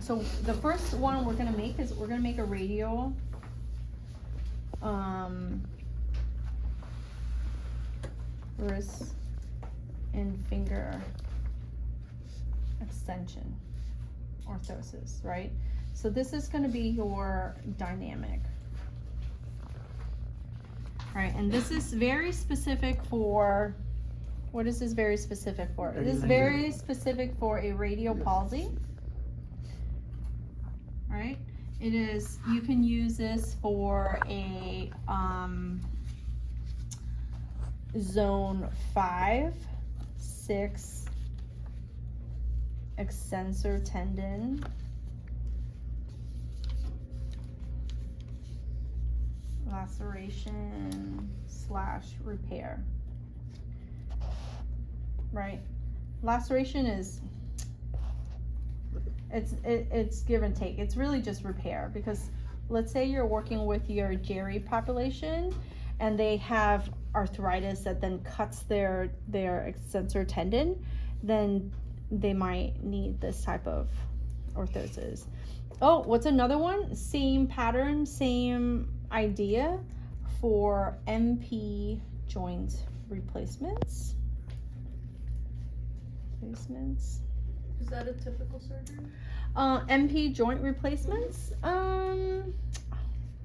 So the first one we're gonna make is we're gonna make a radial wrist and finger extension orthosis, right? So this is going to be your dynamic. All right, and this is very specific for, what is this very specific for? It is very specific for a radial palsy. All right, it is, you can use this for a zone 5, 6 extensor tendon, laceration / repair, right? Laceration is, it's give and take. It's really just repair, because let's say you're working with your Jerry population and they have arthritis that then cuts their extensor tendon, then they might need this type of orthosis. Oh, what's another one? Same pattern, same idea for MP joint replacements. Is that a typical surgery? MP joint replacements,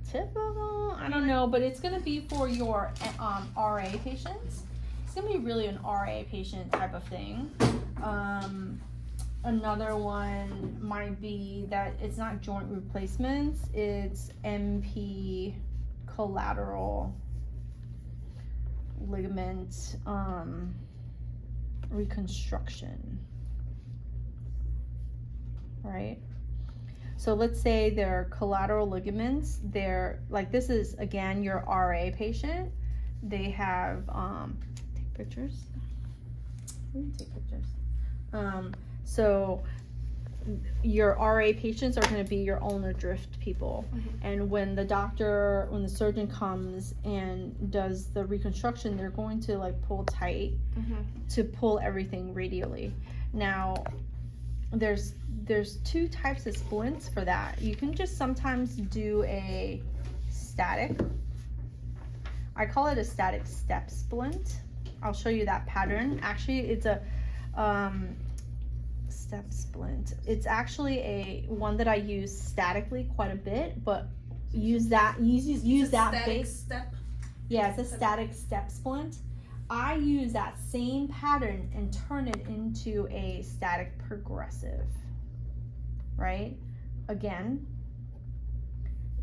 typical, I don't know, but it's gonna be for your RA patients. It's gonna be really an RA patient type of thing. Another one might be that it's not joint replacements, it's MP collateral ligament reconstruction, right? So let's say they're collateral ligaments, they're like, this is again your RA patient. They have take pictures. Let me take pictures. So your RA patients are going to be your ulnar drift people. And when the surgeon comes and does the reconstruction, they're going to like pull tight to pull everything radially. Now there's two types of splints for that. You can just sometimes do a static, I call it a static step splint. I'll show you that pattern. Actually, it's a step splint. It's actually a one that I use statically quite a bit, but use that base step. Yeah, it's a static step splint. I use that same pattern and turn it into a static progressive, right? Again,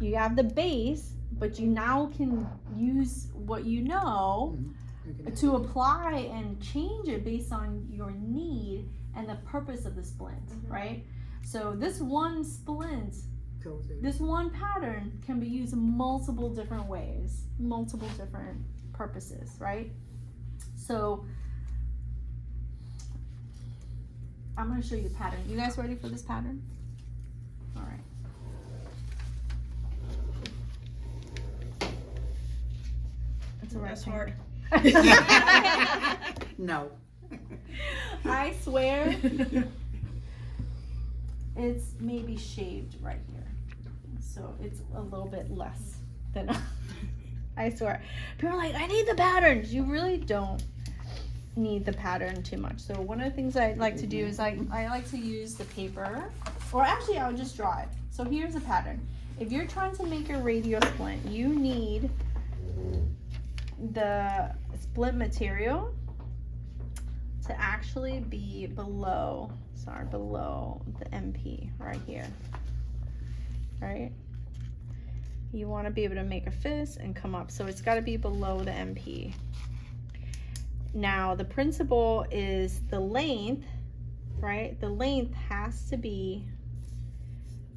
you have the base, but you now can use what you know to apply and change it based on your need and the purpose of the splint, right? So this one splint, this one pattern can be used in multiple different ways, multiple different purposes, right? So I'm going to show you the pattern. You guys ready for this pattern? All right. It's a That's hard. No. I swear it's maybe shaved right here. So it's a little bit less than I swear. People are like, I need the patterns. You really don't need the pattern too much. So one of the things I like to do is I like to use the paper, or actually I'll just draw it. So here's a pattern. If you're trying to make a radial splint, you need the splint material to actually be below the MP right here, right? You want to be able to make a fist and come up, so it's got to be below the MP. Now the principle is the length, right? The length has to be,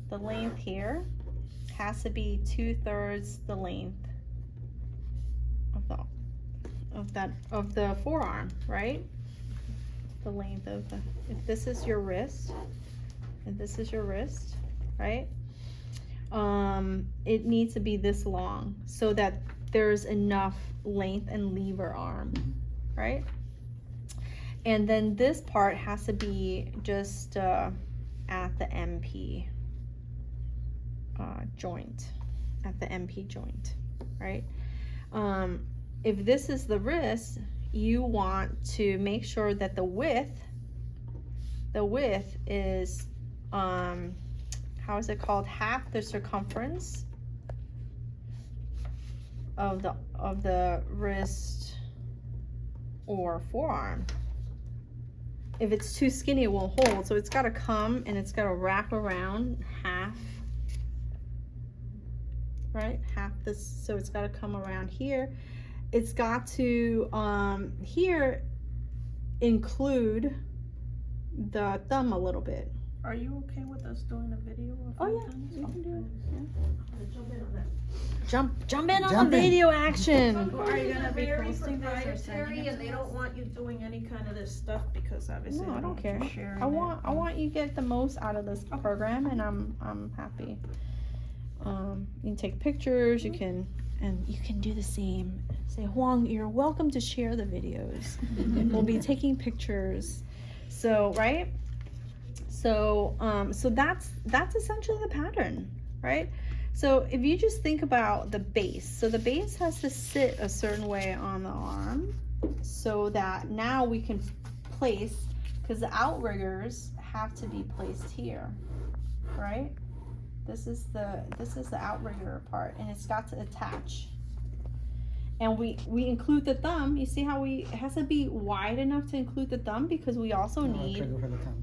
the length here has to be 2/3 the length of the forearm, right? The length of the, if this is your wrist, right? It needs to be this long so that there's enough length and lever arm, right? And then this part has to be just at the MP joint, at the MP joint, right? If this is the wrist, you want to make sure that the width is, how is it called? Half the circumference of the wrist or forearm. If it's too skinny, it won't hold. So it's got to come and it's got to wrap around half, right? Half this. So it's got to come around here. It's got to here include the thumb a little bit. Are you okay with us doing a video? Oh yeah, we can do it. Yeah. Jump in on that. Jump in on the video action. Are you gonna be Very posting this or sending proprietary, it and to they us? don't want you doing any kind of this stuff because obviously No, I don't want care. you sharing I want you to get the most out of this program, and I'm happy. You can take pictures. You can do the same. Say, Huang, you're welcome to share the videos. We'll be taking pictures. So right. So that's essentially the pattern, right? So if you just think about the base, so the base has to sit a certain way on the arm so that now we can place, because the outriggers have to be placed here, right? This is the outrigger part, and it's got to attach. And we include the thumb. You see how it has to be wide enough to include the thumb, because we also need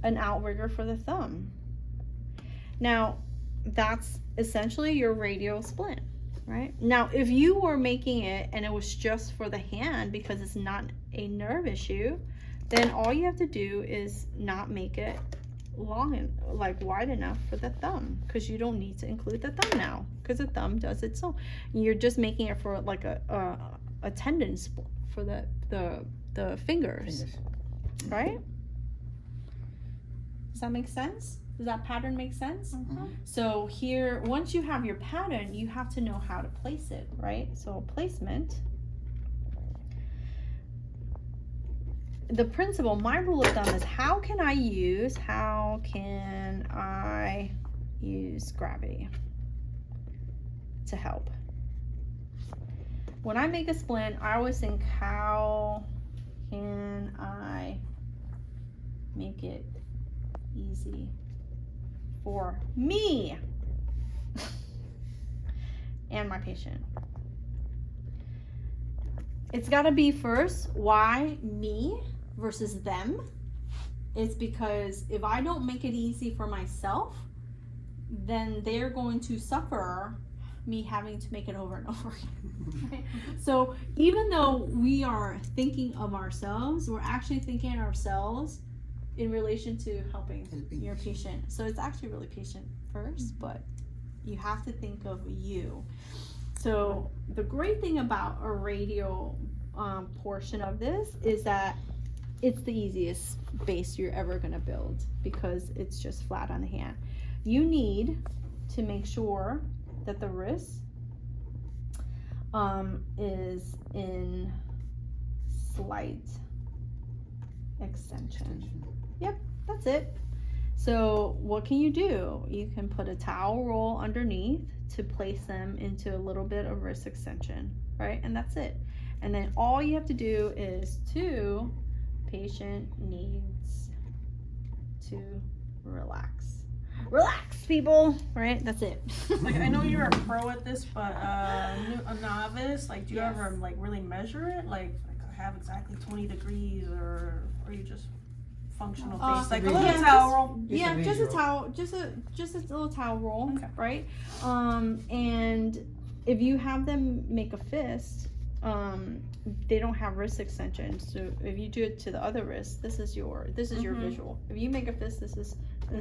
an outrigger for the thumb. Now, that's essentially your radial splint, right? Now, if you were making it and it was just for the hand because it's not a nerve issue, then all you have to do is not make it long and wide enough for the thumb, because you don't need to include the thumb now, because the thumb does its own. You're just making it for like a tendon for the fingers, right? Does that make sense? Does that pattern make sense? Mm-hmm. So here, once you have your pattern, you have to know how to place it, right? So placement. The principle, my rule of thumb is how can I use gravity to help? When I make a splint, I always think, how can I make it easy for me and my patient? It's got to be first, why me versus them? It's because if I don't make it easy for myself, then they're going to suffer me having to make it over and over again. Right? So even though we are thinking of ourselves, we're actually thinking of ourselves in relation to helping your patient. So it's actually really patient first, but you have to think of you. So the great thing about a radial portion of this is that it's the easiest base you're ever going to build, because it's just flat on the hand. You need to make sure that the wrist is in slight extension. Yep, that's it. So what can you do? You can put a towel roll underneath to place them into a little bit of wrist extension, right? And that's it. And then all you have to do is patient needs to relax. Relax, people, right? That's it. Like, I know you're a pro at this, but a novice, like, do you Yes. ever like really measure it? Like have exactly 20 degrees, or you just functional face? Like a little yeah, towel roll. Yeah, just a towel, just a little towel roll, Okay. right? And if you have them make a fist, they don't have wrist extension. So if you do it to the other wrist, this is your visual. If you make a fist, this is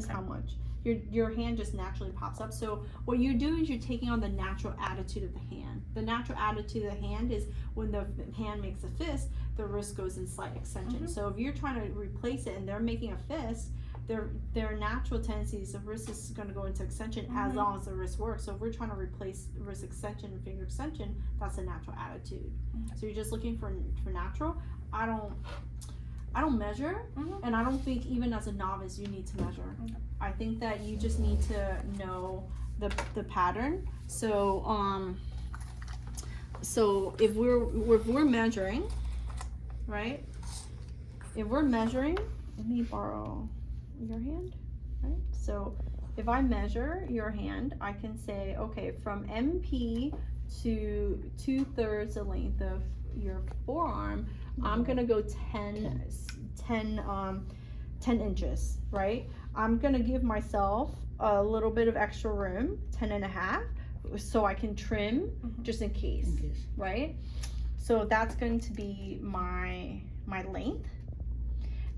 how much. Your hand just naturally pops up. So what you do is you're taking on the natural attitude of the hand. The natural attitude of the hand is when the hand makes a fist, the wrist goes in slight extension. So if you're trying to replace it and they're making a fist, their natural tendencies, the wrist is going to go into extension as long as the wrist works. So if we're trying to replace wrist extension and finger extension, that's a natural attitude. So you're just looking for natural. I don't measure, Mhm. and I don't think even as a novice you need to measure. Okay. I think that you just need to know the pattern. So so if we're measuring, right? If we're measuring, let me borrow your hand, right? So if I measure your hand, I can say, okay, from MP to 2/3 the length of your forearm, I'm gonna go 10 inches, right? I'm gonna give myself a little bit of extra room, 10.5, so I can trim just in case, right? So that's going to be my length.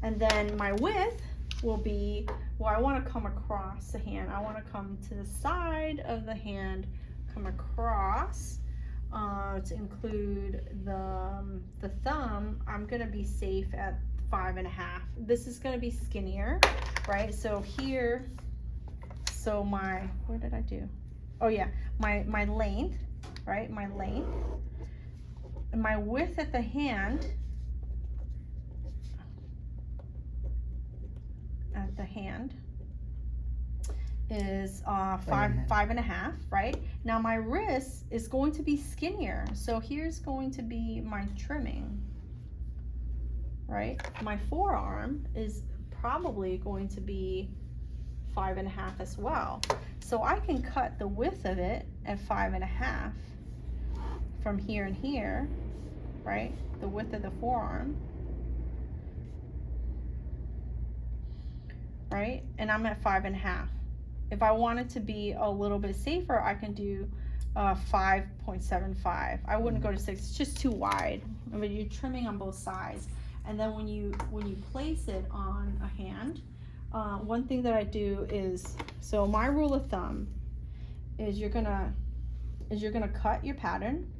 And then my width will be, well, I want to come across the hand. I want to come to the side of the hand, come across to include the thumb. I'm going to be safe at 5.5. This is going to be skinnier, right? So here, so where did I do? Oh yeah, my length, right? My length. And my width at the hand, is 5.5, right? Now my wrist is going to be skinnier, so here's going to be my trimming, right? My forearm is probably going to be 5.5 as well, so I can cut the width of it at 5.5 from here and here, right? The width of the forearm, right? And I'm at 5.5. If I wanted to be a little bit safer, I can do 5.75. I wouldn't go to 6. It's just too wide. I mean, you're trimming on both sides, and then when you place it on a hand, one thing that I do is, so my rule of thumb is you're gonna cut your pattern.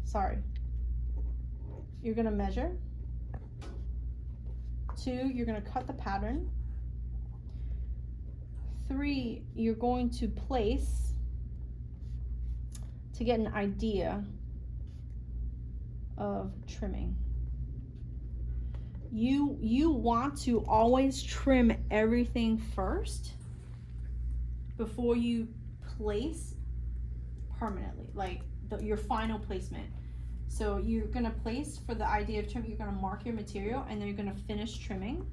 Sorry. You're gonna measure. 2, you're gonna cut the pattern. 3, you're going to place to get an idea of trimming. You want to always trim everything first before you place permanently, like your final placement. So you're gonna place for the idea of trimming, you're gonna mark your material, and then you're gonna finish trimming.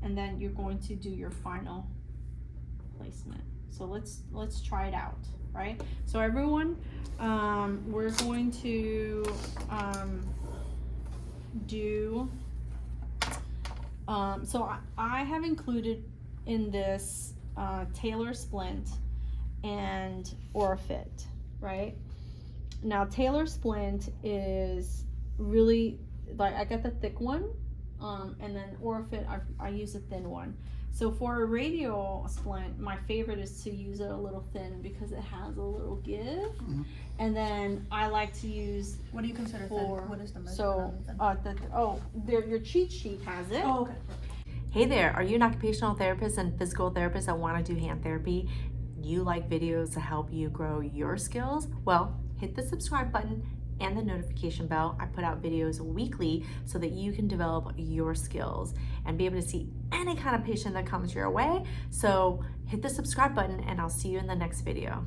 And then you're going to do your final placement. So let's try it out, right? So everyone, we're going to do, so I have included in this Taylor Splint and Orfit, right? Now Taylor Splint is really, like, I got the thick one, and then Orfit, I use a thin one. So for a radial splint, my favorite is to use it a little thin because it has a little give. And then I like to use, What do you consider thin? What is the measurement so of thin? your cheat sheet has it. Oh, okay. Hey there, are you an occupational therapist and physical therapist that want to do hand therapy? You like videos to help you grow your skills? Well, hit the subscribe button and the notification bell. I put out videos weekly so that you can develop your skills and be able to see any kind of patient that comes your way. So hit the subscribe button and I'll see you in the next video.